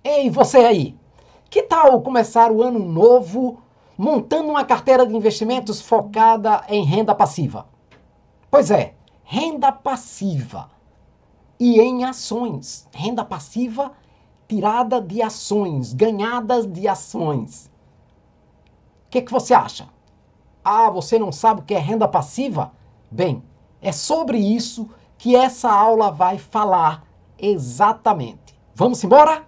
Ei, você aí! Que tal começar o ano novo montando uma carteira de investimentos focada em renda passiva? Pois é, renda passiva e em ações. Renda passiva tirada de ações, ganhadas de ações. O que você acha? Ah, você não sabe o que é renda passiva? Bem, é sobre isso que essa aula vai falar exatamente. Vamos embora?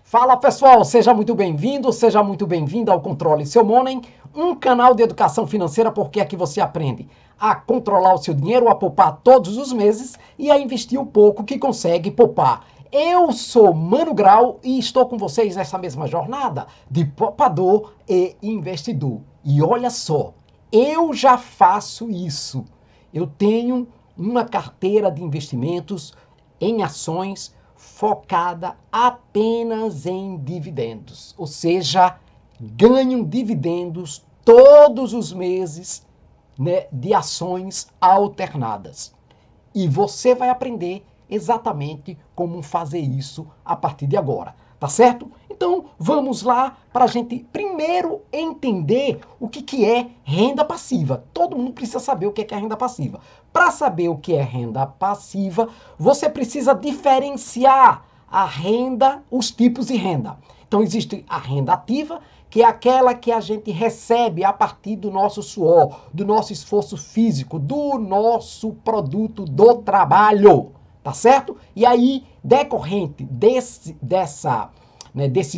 Fala pessoal, seja muito bem-vindo, seja muito bem-vinda ao Controle Seu Money, um canal de educação financeira porque aqui você aprende a controlar o seu dinheiro, a poupar todos os meses e a investir o pouco que consegue poupar. Eu sou Mano Grau e estou com vocês nessa mesma jornada de poupador e investidor. E olha só, eu já faço isso. Eu tenho uma carteira de investimentos em ações focada apenas em dividendos, ou seja, ganham dividendos todos os meses, né, de ações alternadas. E você vai aprender exatamente como fazer isso a partir de agora, tá certo? Então vamos lá para a gente primeiro entender o que é renda passiva. Todo mundo precisa saber o que é renda passiva. Para saber o que é renda passiva, você precisa diferenciar a renda, os tipos de renda. Então existe a renda ativa, que é aquela que a gente recebe a partir do nosso suor, do nosso esforço físico, do nosso produto do trabalho, tá certo? E aí, decorrente desse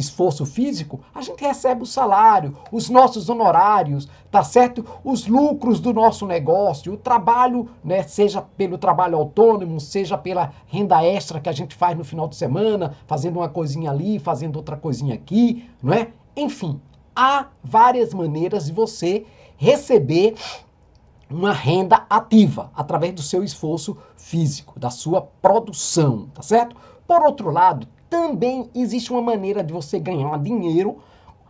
esforço físico, a gente recebe o salário, os nossos honorários, tá certo? Os lucros do nosso negócio, o trabalho, né, seja pelo trabalho autônomo, seja pela renda extra que a gente faz no final de semana, fazendo uma coisinha ali, fazendo outra coisinha aqui, não é? Enfim, há várias maneiras de você receber uma renda ativa através do seu esforço físico, da sua produção, tá certo? Por outro lado, também existe uma maneira de você ganhar dinheiro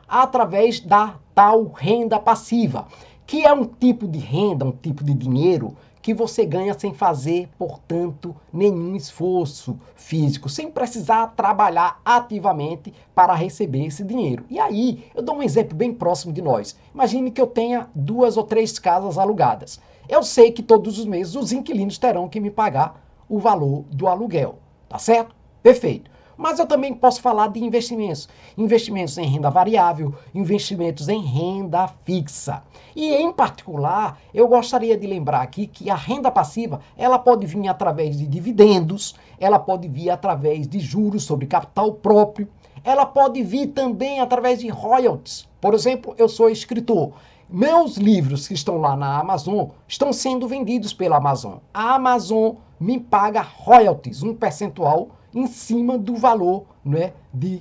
através da tal renda passiva, que é um tipo de renda, um tipo de dinheiro que você ganha sem fazer, portanto, nenhum esforço físico, sem precisar trabalhar ativamente para receber esse dinheiro. E aí, eu dou um exemplo bem próximo de nós. Imagine que eu tenha 2 ou 3 casas alugadas. Eu sei que todos os meses os inquilinos terão que me pagar o valor do aluguel, tá certo? Perfeito. Mas eu também posso falar de investimentos. Investimentos em renda variável, investimentos em renda fixa. E, em particular, eu gostaria de lembrar aqui que a renda passiva, ela pode vir através de dividendos, ela pode vir através de juros sobre capital próprio, ela pode vir também através de royalties. Por exemplo, eu sou escritor. Meus livros que estão lá na Amazon estão sendo vendidos pela Amazon. A Amazon me paga royalties, um percentual em cima do valor, né, de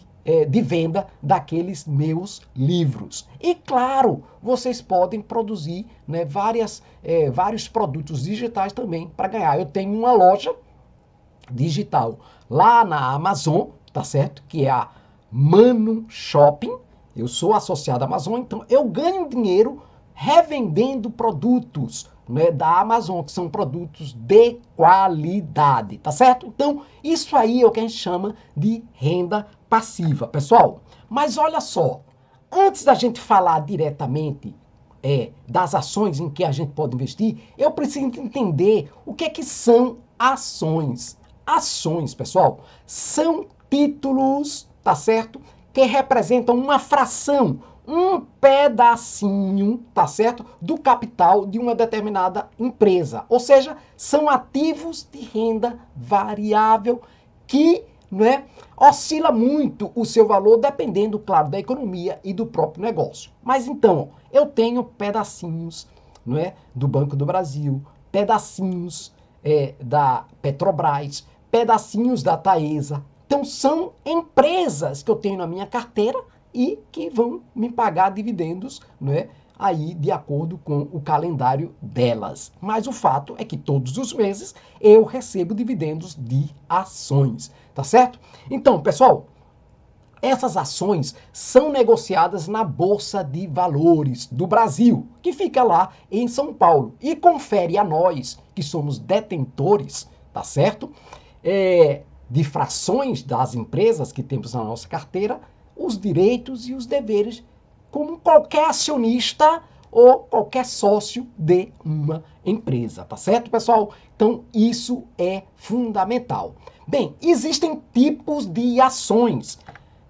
venda daqueles meus livros. E claro, vocês podem produzir, né, vários produtos digitais também para ganhar. Eu tenho uma loja digital lá na Amazon, tá certo? Que é a Mano Shopping. Eu sou associado à Amazon, então eu ganho dinheiro revendendo produtos, né, da Amazon, que são produtos de qualidade, tá certo? Então, isso aí é o que a gente chama de renda passiva, pessoal. Mas olha só, antes da gente falar diretamente das ações em que a gente pode investir, eu preciso entender o que são ações. Ações, pessoal, são títulos, tá certo? Que representam uma fração, um pedacinho, tá certo? Do capital de uma determinada empresa. Ou seja, são ativos de renda variável que, né, oscila muito o seu valor dependendo, claro, da economia e do próprio negócio. Mas então, eu tenho pedacinhos, não é, do Banco do Brasil, pedacinhos da Petrobras, pedacinhos da Taesa. Então são empresas que eu tenho na minha carteira e que vão me pagar dividendos, né, aí de acordo com o calendário delas. Mas o fato é que todos os meses eu recebo dividendos de ações, tá certo? Então, pessoal, essas ações são negociadas na Bolsa de Valores do Brasil, que fica lá em São Paulo, e confere a nós, que somos detentores, tá certo? De frações das empresas que temos na nossa carteira, os direitos e os deveres, como qualquer acionista ou qualquer sócio de uma empresa, tá certo, pessoal? Então, isso é fundamental. Bem, existem tipos de ações.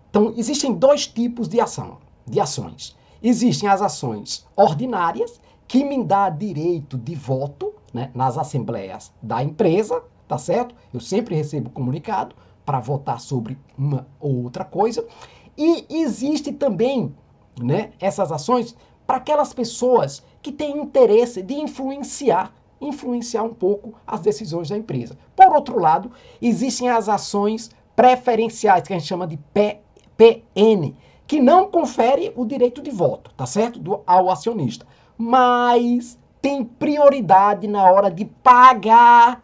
Então, existem dois tipos de ações. Existem as ações ordinárias, que me dá direito de voto, né, nas assembleias da empresa, tá certo? Eu sempre recebo comunicado para votar sobre uma ou outra coisa. E existe também, né, essas ações para aquelas pessoas que têm interesse de influenciar um pouco as decisões da empresa. Por outro lado, existem as ações preferenciais, que a gente chama de PN, que não confere o direito de voto, tá certo? Ao acionista. Mas tem prioridade na hora de pagar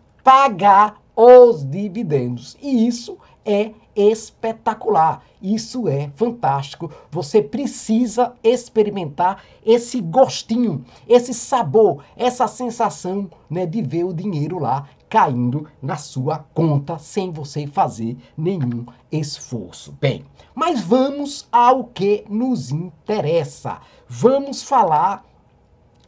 os dividendos. E isso é espetacular. Isso é fantástico. Você precisa experimentar esse gostinho, esse sabor, essa sensação, né, de ver o dinheiro lá caindo na sua conta sem você fazer nenhum esforço. Bem, mas vamos ao que nos interessa. Vamos falar,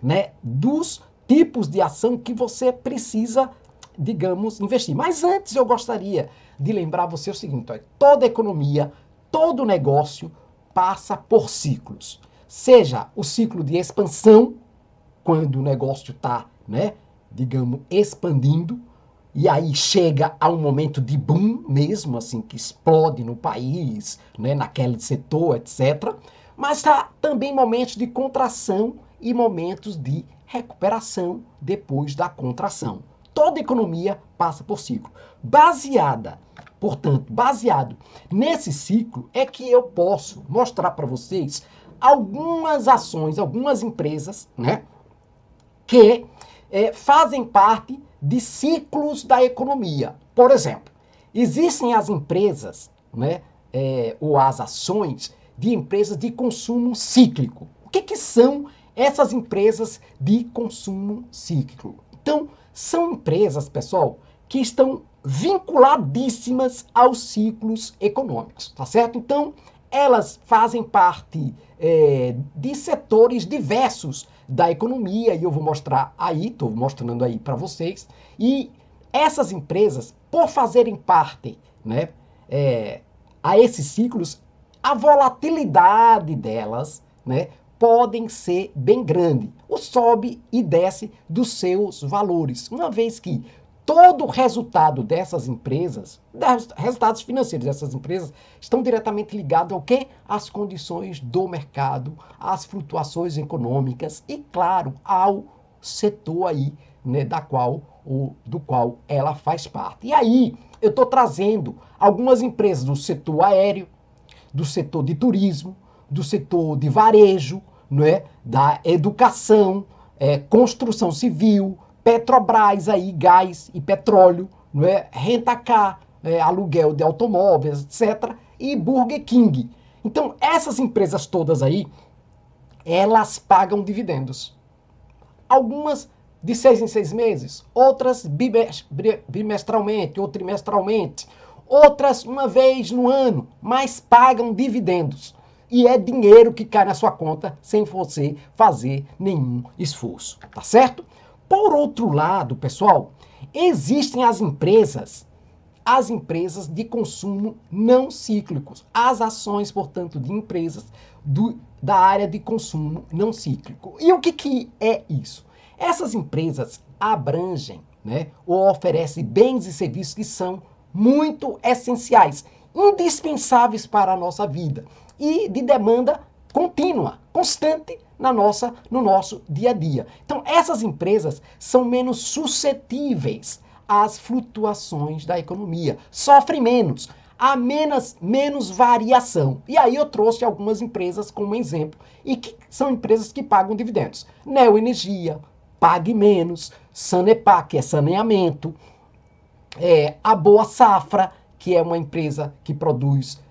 né, dos tipos de ação que você precisa, digamos, investir. Mas antes eu gostaria de lembrar você o seguinte: toda economia, todo negócio passa por ciclos. Seja o ciclo de expansão, quando o negócio está, né, digamos, expandindo, e aí chega a um momento de boom mesmo, assim, que explode no país, né, naquele setor, etc. Mas há também momentos de contração e momentos de recuperação depois da contração. Toda economia passa por ciclo. Baseado nesse ciclo é que eu posso mostrar para vocês algumas ações, algumas empresas, né, que fazem parte de ciclos da economia. Por exemplo, existem as empresas, né, ou as ações de empresas de consumo cíclico. O que são essas empresas de consumo cíclico? Então, são empresas, pessoal, que estão vinculadíssimas aos ciclos econômicos, tá certo? Então, elas fazem parte de setores diversos da economia, e eu vou mostrar aí, estou mostrando aí para vocês, e essas empresas, por fazerem parte, né, a esses ciclos, a volatilidade delas, né, podem ser bem grande, o sobe e desce dos seus valores, uma vez que todo o resultado dessas empresas, resultados financeiros dessas empresas, estão diretamente ligados ao quê? Às condições do mercado, às flutuações econômicas e, claro, ao setor aí, né, do qual ela faz parte. E aí, eu estou trazendo algumas empresas do setor aéreo, do setor de turismo, do setor de varejo, né, da educação, construção civil, Petrobras aí, gás e petróleo, não é? Rentacar, aluguel de automóveis, etc. E Burger King. Então, essas empresas todas aí, elas pagam dividendos. Algumas de 6 em 6 meses, outras bimestralmente ou trimestralmente, outras uma vez no ano, mas pagam dividendos. E é dinheiro que cai na sua conta sem você fazer nenhum esforço, tá certo? Por outro lado, pessoal, existem as empresas de consumo não cíclicos, as ações, portanto, de empresas da área de consumo não cíclico. E o que é isso? Essas empresas abrangem, né, ou oferecem bens e serviços que são muito essenciais, indispensáveis para a nossa vida e de demanda contínua, constante no nosso dia a dia. Então, essas empresas são menos suscetíveis às flutuações da economia, sofrem menos, há menos variação. E aí eu trouxe algumas empresas como exemplo, e que são empresas que pagam dividendos. Neoenergia, Pague Menos, Sanepar, que é saneamento, a Boa Safra, que é uma empresa que produz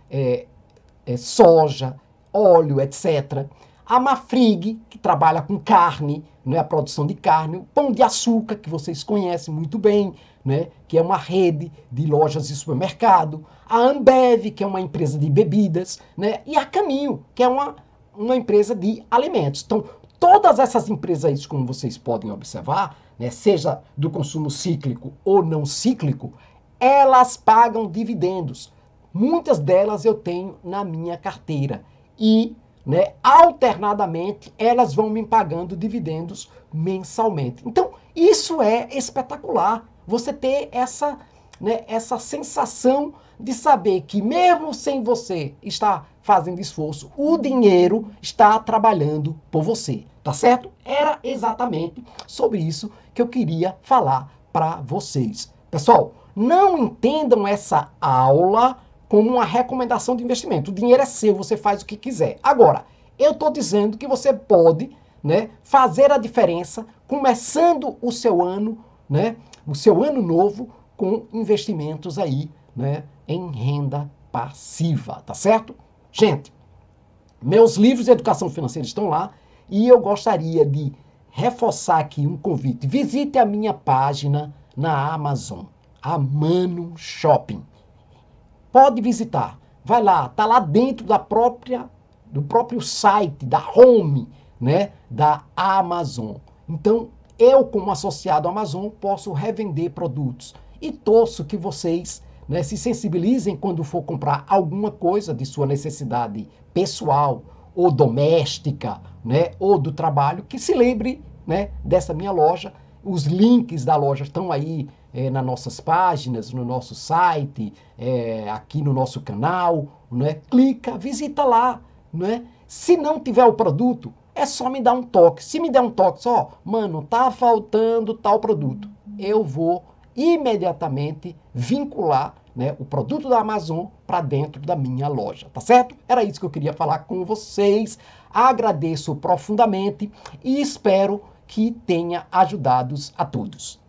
soja, óleo, etc. A Mafrig, que trabalha com carne, né, a produção de carne, o Pão de Açúcar, que vocês conhecem muito bem, né, que é uma rede de lojas de supermercado, a Ambev, que é uma empresa de bebidas, né, e a Caminho, que é uma empresa de alimentos. Então, todas essas empresas, como vocês podem observar, né, seja do consumo cíclico ou não cíclico, elas pagam dividendos. Muitas delas eu tenho na minha carteira e, né, alternadamente, elas vão me pagando dividendos mensalmente. Então, isso é espetacular. Você ter essa, né, essa sensação de saber que mesmo sem você estar fazendo esforço, o dinheiro está trabalhando por você, tá certo? Era exatamente sobre isso que eu queria falar para vocês. Pessoal, não entendam essa aula como uma recomendação de investimento. O dinheiro é seu, você faz o que quiser. Agora, eu estou dizendo que você pode, né, fazer a diferença começando o seu ano, né, o seu ano novo com investimentos aí, né, em renda passiva, tá certo? Gente, meus livros de educação financeira estão lá e eu gostaria de reforçar aqui um convite. Visite a minha página na Amazon, a Mano Shopping. Pode visitar. Vai lá, tá lá dentro do próprio site, da home, né, da Amazon. Então, eu como associado à Amazon posso revender produtos e torço que vocês, né, se sensibilizem quando for comprar alguma coisa de sua necessidade pessoal ou doméstica, né, ou do trabalho, que se lembre, né, dessa minha loja. Os links da loja estão aí nas nossas páginas, no nosso site, aqui no nosso canal, né? Clica, visita lá, né? Se não tiver o produto, é só me dar um toque. Se me der um toque, só, mano, tá faltando tal produto, eu vou imediatamente vincular, né, o produto da Amazon para dentro da minha loja, tá certo? Era isso que eu queria falar com vocês. Agradeço profundamente e espero que tenha ajudado a todos.